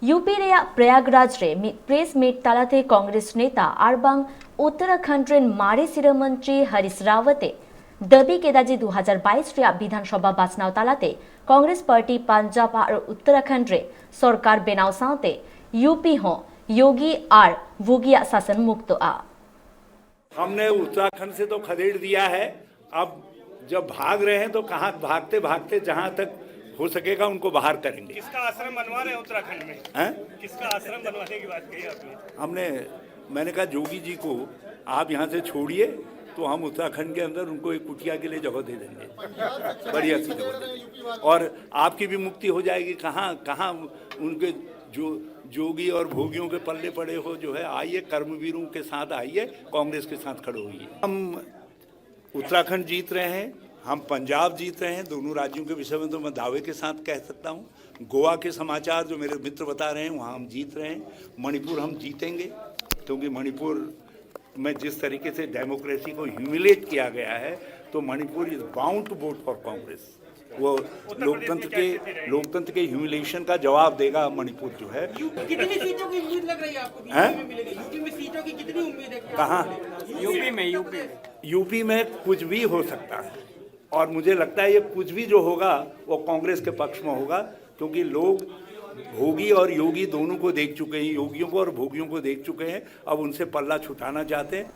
UP Prayagraj रे press meet तालाते Congress नेता आरबांग Uttarakhand rain मारी सिरा मंत्री हरीश रावते दबी केदाजी 2022 रे विधानसभा बाचनाव तालाते कांग्रेस पार्टी पंजाब और उत्तराखंड रे सरकार बेनाव साथे यूपी हो योगी आर वोगिया शासन मुक्त आ। हमने उत्तराखंड से तो खदेड़ दिया है। अब जब भाग रहे हैं तो कहाँ भागते भागते जहाँ तक हो सकेगा उनको बाहर करेंगे। किसका आश्रम बनवा रहे हैं उत्तराखंड में? किसका आश्रम बनवाने की बात कही आपने? मैंने कहा जोगी जी को आप यहाँ से छोड़िए तो हम उत्तराखंड के अंदर उनको एक कुटिया के लिए जगह दे देंगे, बढ़िया सी जगह देंगे और आपकी भी मुक्ति हो जाएगी। कहाँ उनके जो जोगी और भोगियों के पल्ले पड़े हो जो है, आइए कर्मवीरों के साथ आइए, कांग्रेस के साथ खड़े होइए। हम उत्तराखंड जीत रहे हैं, हम पंजाब जीत रहे हैं। दोनों राज्यों के विषय में तो मैं दावे के साथ कह सकता हूँ। गोवा के समाचार जो मेरे मित्र बता रहे हैं वहाँ हम जीत रहे हैं। मणिपुर हम जीतेंगे क्योंकि मणिपुर में जिस तरीके से डेमोक्रेसी को ह्यूमिलेट किया गया है तो Manipur is bound to vote for Congress. वो लोकतंत्र के ह्यूमिलेशन का जवाब देगा मणिपुर जो है। कितनी सीटों की उम्मीद लग रही है आपको? यूपी में सीटों की कितनी उम्मीद है? कहाँ? यूपी में कुछ भी हो सकता है और मुझे लगता है ये कुछ भी जो होगा वो कांग्रेस के पक्ष में होगा क्योंकि लोग भोगी और योगी दोनों को देख चुके हैं, योगियों को और भोगियों को देख चुके हैं। अब उनसे पल्ला छुटाना चाहते हैं।